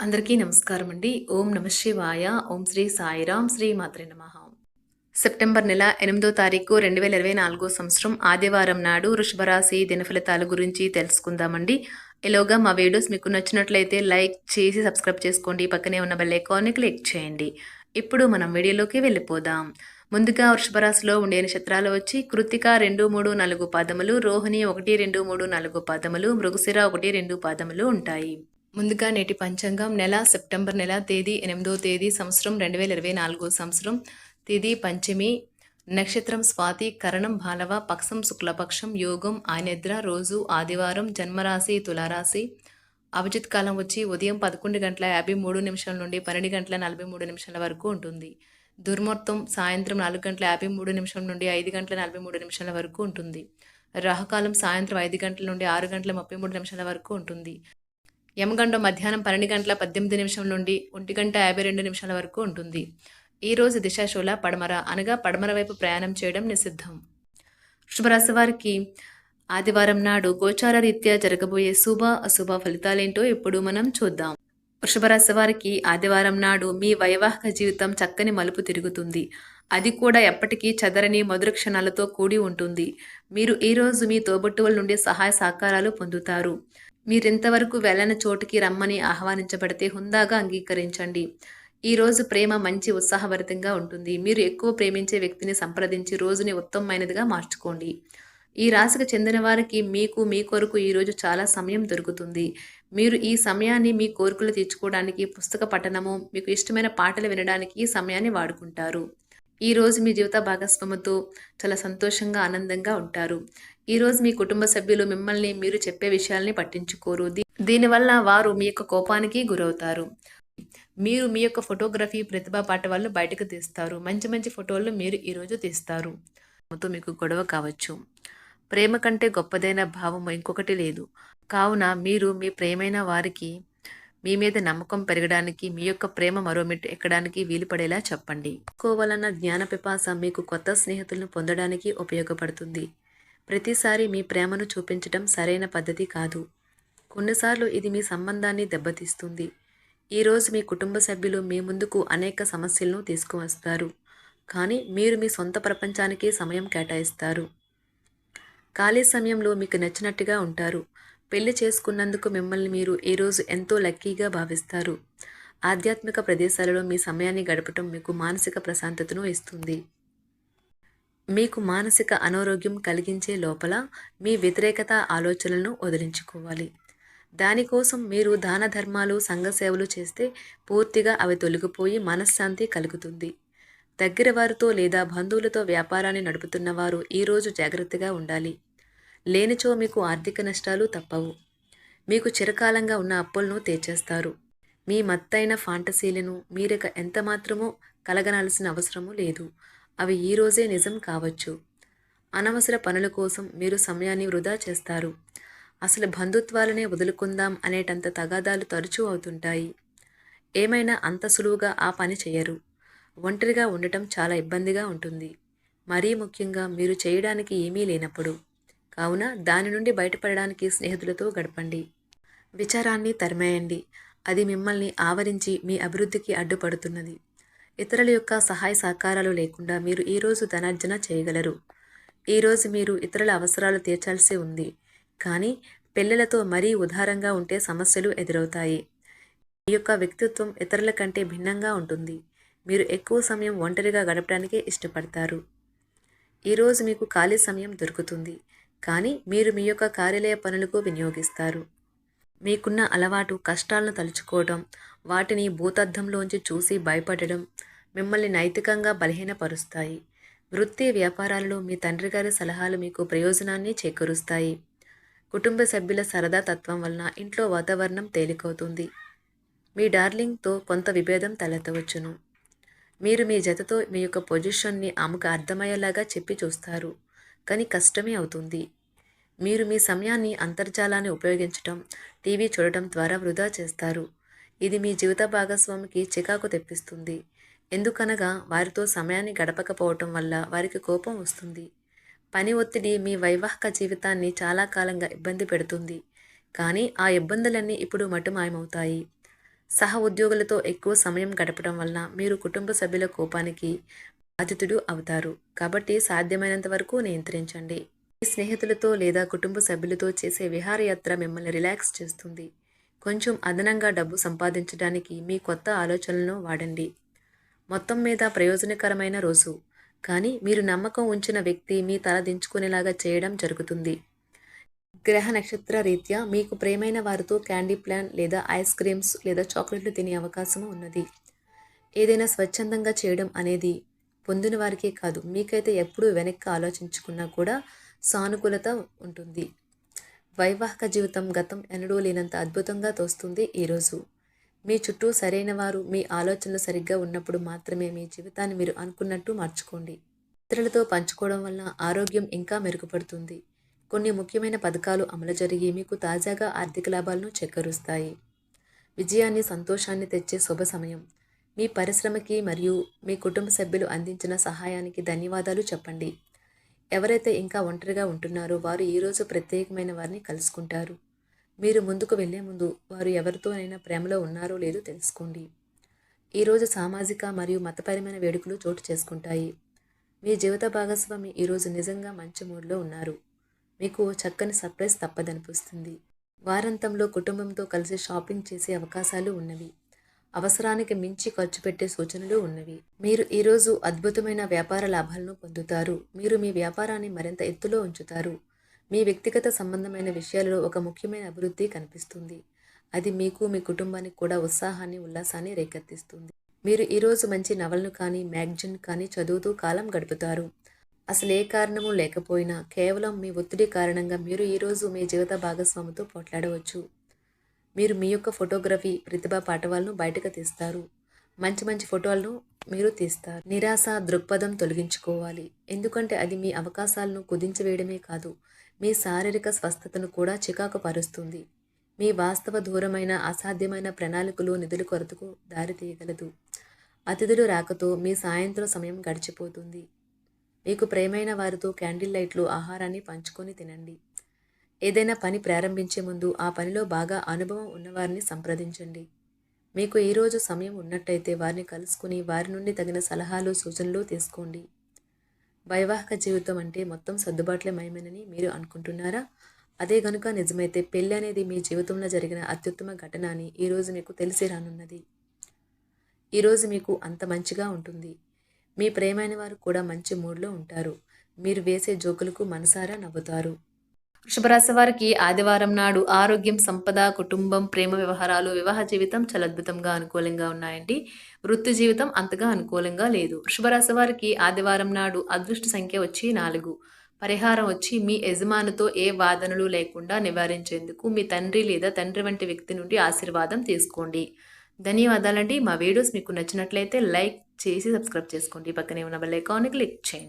అందరికీ నమస్కారం అండి. ఓం నమః శివాయ. ఓం శ్రీ సాయిరాం. శ్రీ మాత్రే నమః. సెప్టెంబర్ నెల 8వ తారీఖు 2024 సంవత్సరం ఆదివారం నాడు వృషభ రాశి దినఫలితాల గురించి తెలుసుకుందామండి. ఈలోగా మా వీడియోస్ మీకు నచ్చినట్లయితే లైక్ చేసి సబ్స్క్రైబ్ చేసుకోండి. పక్కనే ఉన్న బెల్ ఐకాన్ని క్లిక్ చేయండి. ఇప్పుడు మనం వీడియోలోకి వెళ్ళిపోదాం. ముందుగా వృషభ రాశిలో ఉండే నక్షత్రాలు వచ్చి కృత్తిక 2, 3, 4 పాదములు, రోహిణి 1, 2, 3, 4 పాదములు, మృగశిర 1, 2 పాదములు ఉంటాయి. ముందుగా నేటి పంచాంగం నెల సెప్టెంబర్ నెల తేదీ 8వ తేదీ సంవత్సరం 2024 సంవత్సరం తిథి పంచమి, నక్షత్రం స్వాతి, కరణం బాలవ, పక్షం శుక్లపక్షం, యోగం ఆనిద్ర, రోజు ఆదివారం, జన్మరాశి తులారాశి, అభిజిత్ కాలం వచ్చి ఉదయం 11:53 నుండి 12:43 వరకు ఉంటుంది. దుర్ముహూర్తం సాయంత్రం 4:53 నుండి 5:43 వరకు ఉంటుంది. రాహుకాలం సాయంత్రం 5 గంటల నుండి 6:33 వరకు ఉంటుంది. యమగండం మధ్యాహ్నం 12:18 నుండి 1:52 వరకు ఉంటుంది. ఈ రోజు దిశాశూల పడమర అనగా పడమర వైపు ప్రయాణం చేయడం నిషిద్ధం. వృషభరాశి వారికి ఆదివారం నాడు గోచార రీత్యా జరగబోయే శుభ అశుభ ఫలితాలేంటో ఇప్పుడు మనం చూద్దాం. వృషభరాశి వారికి ఆదివారం నాడు మీ వైవాహిక జీవితం చక్కని మలుపు తిరుగుతుంది. అది కూడా ఎప్పటికీ చెదరని మధుర క్షణాలతో కూడి ఉంటుంది. మీరు ఈరోజు మీ తోబుట్టువుల నుండి సహాయ సహకారాలు పొందుతారు. మీరింతవరకు వెళ్ళని చోటుకి రమ్మని ఆహ్వానించబడితే హుందాగా అంగీకరించండి. ఈరోజు ప్రేమ మంచి ఉత్సాహభరితంగా ఉంటుంది. మీరు ఎక్కువ ప్రేమించే వ్యక్తిని సంప్రదించి రోజుని ఉత్తమమైనదిగా మార్చుకోండి. ఈ రాశికి చెందిన వారికి మీ కొరకు ఈరోజు చాలా సమయం దొరుకుతుంది. మీరు ఈ సమయాన్ని మీ కోరికలు తీర్చుకోవడానికి, పుస్తక పఠనము, మీకు ఇష్టమైన పాటలు వినడానికి ఈ సమయాన్ని వాడుకుంటారు. ఈరోజు మీ జీవిత భాగస్వామితో చాలా సంతోషంగా ఆనందంగా ఉంటారు. ఈరోజు మీ కుటుంబ సభ్యులు మిమ్మల్ని మీరు చెప్పే విషయాల్ని పట్టించుకోరు. దీనివల్ల వారు మీ యొక్క కోపానికి గురవుతారు. మీరు మీ యొక్క ఫోటోగ్రఫీ ప్రతిభా పాటవాళ్ళు బయటకు తీస్తారు. మంచి మంచి ఫోటోలు మీరు ఈరోజు తీస్తారు. మీకు గొడవ కావచ్చు. ప్రేమ కంటే గొప్పదైన భావం ఇంకొకటి లేదు. కావున మీరు మీ ప్రేమైన వారికి మీ మీద నమ్మకం పెరగడానికి, మీ యొక్క ప్రేమ మరో మెట్టు ఎక్కడానికి వీలు పడేలా చెప్పండి. కోవాలన్న జ్ఞాన పిపాస మీకు కొత్త స్నేహితులను పొందడానికి ఉపయోగపడుతుంది. ప్రతిసారి మీ ప్రేమను చూపించడం సరైన పద్ధతి కాదు. కొన్నిసార్లు ఇది మీ సంబంధాన్ని దెబ్బతీస్తుంది. ఈరోజు మీ కుటుంబ సభ్యులు మీ ముందుకు అనేక సమస్యలను తీసుకువస్తారు. కానీ మీరు మీ సొంత ప్రపంచానికి సమయం కేటాయిస్తారు. ఖాళీ సమయంలో మీకు నచ్చినట్టుగా ఉంటారు. పెళ్లి చేసుకున్నందుకు మిమ్మల్ని మీరు ఈరోజు ఎంతో లక్కీగా భావిస్తారు. ఆధ్యాత్మిక ప్రదేశాలలో మీ సమయాన్ని గడపటం మీకు మానసిక ప్రశాంతతను ఇస్తుంది. మీకు మానసిక అనారోగ్యం కలిగించే లోపల మీ వ్యతిరేకత ఆలోచనలను వదిలించుకోవాలి. దానికోసం మీరు దాన ధర్మాలు, సంఘ సేవలు చేస్తే పూర్తిగా అవి తొలగిపోయి మనశ్శాంతి కలుగుతుంది. దగ్గర వారితో లేదా బంధువులతో వ్యాపారాన్ని నడుపుతున్న వారు ఈరోజు జాగ్రత్తగా ఉండాలి. లేనిచో మీకు ఆర్థిక నష్టాలు తప్పవు. మీకు చిరకాలంగా ఉన్న అప్పులను తీర్చేస్తారు. మీ మత్తైన ఫాంటసీలను మీరిక ఎంతమాత్రమో కలగనాల్సిన అవసరము లేదు. అవి ఈరోజే నిజం కావచ్చు. అనవసర పనుల కోసం మీరు సమయాన్ని వృధా చేస్తారు. అసలు బంధుత్వాలనే వదులుకుందాం అనేటంత తగాదాలు తరచూ అవుతుంటాయి. ఏమైనా అంత సులువుగా ఆ పని చేయరు. ఒంటరిగా ఉండటం చాలా ఇబ్బందిగా ఉంటుంది. మరీ ముఖ్యంగా మీరు చేయడానికి ఏమీ లేనప్పుడు. కావున దాని నుండి బయటపడడానికి స్నేహితులతో గడపండి. విచారాన్ని తరిమేయండి. అది మిమ్మల్ని ఆవరించి మీ అభివృద్ధికి అడ్డుపడుతున్నది. ఇతరుల యొక్క సహాయ సహకారాలు లేకుండా మీరు ఈరోజు ధనార్జన చేయగలరు. ఈరోజు మీరు ఇతరుల అవసరాలు తీర్చాల్సి ఉంది. కానీ పిల్లలతో మరీ ఉదారంగా ఉంటే సమస్యలు ఎదురవుతాయి. మీ యొక్క వ్యక్తిత్వం ఇతరుల కంటే భిన్నంగా ఉంటుంది. మీరు ఎక్కువ సమయం ఒంటరిగా గడపడానికే ఇష్టపడతారు. ఈరోజు మీకు ఖాళీ సమయం దొరుకుతుంది. కానీ మీరు మీ యొక్క కార్యాలయ పనులకు వినియోగిస్తారు. మీకున్న అలవాటు కష్టాలను తలుచుకోవడం, వాటిని భూతద్దంలోంచి చూసి భయపడడం మిమ్మల్ని నైతికంగా బలహీనపరుస్తాయి. వృత్తి వ్యాపారాలలో మీ తండ్రి గారి సలహాలు మీకు ప్రయోజనాన్ని చేకూరుస్తాయి. కుటుంబ సభ్యుల సరదా తత్వం వలన ఇంట్లో వాతావరణం తేలికవుతుంది. మీ డార్లింగ్తో కొంత విభేదం తలెత్తవచ్చును. మీరు మీ జతతో మీ యొక్క పొజిషన్ని ఆమెకు అర్థమయ్యేలాగా చెప్పి చూస్తారు. కానీ కష్టమే అవుతుంది. మీరు మీ సమయాన్ని అంతర్జాలాన్ని ఉపయోగించటం, టీవీ చూడటం ద్వారా వృధా చేస్తారు. ఇది మీ జీవిత భాగస్వామికి చికాకు తెప్పిస్తుంది. ఎందుకనగా వారితో సమయాన్ని గడపకపోవటం వల్ల వారికి కోపం వస్తుంది. పని ఒత్తిడి మీ వైవాహిక జీవితాన్ని చాలా కాలంగా ఇబ్బంది పెడుతుంది. కానీ ఆ ఇబ్బందులన్నీ ఇప్పుడు మటుమాయమవుతాయి. సహ ఉద్యోగులతో ఎక్కువ సమయం గడపడం వలన మీరు కుటుంబ సభ్యుల కోపానికి బాధితుడు అవుతారు. కాబట్టి సాధ్యమైనంత వరకు నియంత్రించండి. మీ స్నేహితులతో లేదా కుటుంబ సభ్యులతో చేసే విహారయాత్ర మిమ్మల్ని రిలాక్స్ చేస్తుంది. కొంచెం అదనంగా డబ్బు సంపాదించడానికి మీ కొత్త ఆలోచనలను వాడండి. మొత్తం మీద ప్రయోజనకరమైన రోజు. కానీ మీరు నమ్మకం ఉంచిన వ్యక్తి మీ తల దించుకునేలాగా చేయడం జరుగుతుంది. గ్రహ నక్షత్ర రీత్యా మీకు ప్రియమైన వారితో క్యాండీ ప్లాన్ లేదా ఐస్ క్రీమ్స్ లేదా చాక్లెట్లు తినే అవకాశం ఉన్నది. ఏదైనా స్వచ్ఛందంగా చేయడం అనేది పొందిన వారికే కాదు, మీకైతే ఎప్పుడూ వెనక్కి ఆలోచించుకున్నా కూడా సానుకూలత ఉంటుంది. వైవాహిక జీవితం గతం ఎన్నడూ లేనంత అద్భుతంగా తోస్తుంది ఈరోజు. మీ చుట్టూ సరైన వారు, మీ ఆలోచనలు సరిగ్గా ఉన్నప్పుడు మాత్రమే మీ జీవితాన్ని మీరు అనుకున్నట్టు మార్చుకోండి. ఇతరులతో పంచుకోవడం వల్ల ఆరోగ్యం ఇంకా మెరుగుపడుతుంది. కొన్ని ముఖ్యమైన పథకాలు అమలు జరిగి మీకు తాజాగా ఆర్థిక లాభాలను చేకూరుస్తాయి. విజయాన్ని, సంతోషాన్ని తెచ్చే శుభ సమయం. మీ పరిశ్రమకి మరియు మీ కుటుంబ సభ్యులు అందించిన సహాయానికి ధన్యవాదాలు చెప్పండి. ఎవరైతే ఇంకా ఒంటరిగా ఉంటున్నారో వారు ఈరోజు ప్రత్యేకమైన వారిని కలుసుకుంటారు. మీరు ముందుకు వెళ్లే ముందు వారు ఎవరితోనైనా ప్రేమలో ఉన్నారో లేదో తెలుసుకోండి. ఈరోజు సామాజిక మరియు మతపరమైన వేడుకలు చోటు చేసుకుంటాయి. మీ జీవిత భాగస్వామి ఈరోజు నిజంగా మంచి మూడ్లో ఉన్నారు. మీకు చక్కని సర్ప్రైజ్ తప్పదనిపిస్తుంది. వారాంతంలో కుటుంబంతో కలిసి షాపింగ్ చేసే అవకాశాలు ఉన్నవి. అవసరానికి మించి ఖర్చు పెట్టే సూచనలు ఉన్నవి. మీరు ఈరోజు అద్భుతమైన వ్యాపార లాభాలను పొందుతారు. మీరు మీ వ్యాపారాన్ని మరింత ఎత్తులో ఉంచుతారు. మీ వ్యక్తిగత సంబంధమైన విషయాలలో ఒక ముఖ్యమైన అభివృద్ధి కనిపిస్తుంది. అది మీకు, మీ కుటుంబానికి కూడా ఉత్సాహాన్ని, ఉల్లాసాన్ని రేకెత్తిస్తుంది. మీరు ఈరోజు మంచి నవలను కానీ, మ్యాగజైన్ కానీ చదువుతూ కాలం గడుపుతారు. అసలు ఏ కారణము లేకపోయినా కేవలం మీ ఒత్తిడి కారణంగా మీరు ఈరోజు మీ జీవిత భాగస్వామితో పోట్లాడవచ్చు. మీరు మీ యొక్క ఫోటోగ్రఫీ ప్రతిభా పాఠవాలను బయటకు తీస్తారు. మంచి మంచి ఫోటోలను మీరు తీస్తారు. నిరాశ దృక్పథం తొలగించుకోవాలి. ఎందుకంటే అది మీ అవకాశాలను కుదించివేయడమే కాదు, మీ శారీరక స్వస్థతను కూడా చికాకు పరుస్తుంది. మీ వాస్తవ దూరమైన అసాధ్యమైన ప్రణాళికలు నిధుల కొరతకు దారితీయగలదు. అతిథులు రాకతో మీ సాయంత్రం సమయం గడిచిపోతుంది. మీకు ప్రియమైన వారితో క్యాండిల్ లైట్లు, ఆహారాన్ని పంచుకొని తినండి. ఏదైనా పని ప్రారంభించే ముందు ఆ పనిలో బాగా అనుభవం ఉన్నవారిని సంప్రదించండి. మీకు ఈరోజు సమయం ఉన్నట్టయితే వారిని కలుసుకుని వారి నుండి తగిన సలహాలు, సూచనలు తీసుకోండి. వైవాహిక జీవితం అంటే మొత్తం సర్దుబాట్లే మయమేనని మీరు అనుకుంటున్నారా? అదే గనుక నిజమైతే పెళ్ళి అనేది మీ జీవితంలో జరిగిన అత్యుత్తమ ఘటన అని ఈరోజు మీకు తెలిసి రానున్నది. ఈరోజు మీకు అంత మంచిగా ఉంటుంది. మీ ప్రియమైన వారు కూడా మంచి మూడ్లో ఉంటారు. మీరు వేసే జోకులకు మనసారా నవ్వుతారు. వృషభరాశి వారికి ఆదివారం నాడు ఆరోగ్యం, సంపద, కుటుంబం, ప్రేమ వ్యవహారాలు, వివాహ జీవితం చాలా అద్భుతంగా అనుకూలంగా ఉన్నాయండి. వృత్తి జీవితం అంతగా అనుకూలంగా లేదు. వృషభరాశి వారికి ఆదివారం నాడు అదృష్ట సంఖ్య వచ్చి 4. పరిహారం వచ్చి మీ యజమానితో ఏ వాదనలు లేకుండా నివారించేందుకు మీ తండ్రి లేదా తండ్రి వంటి వ్యక్తి నుండి ఆశీర్వాదం తీసుకోండి. ధన్యవాదాలండి. మా వీడియోస్ మీకు నచ్చినట్లయితే లైక్ చేసి సబ్స్క్రైబ్ చేసుకోండి. పక్కనే ఉన్న బెల్ ఐకాన్ని క్లిక్ చేయండి.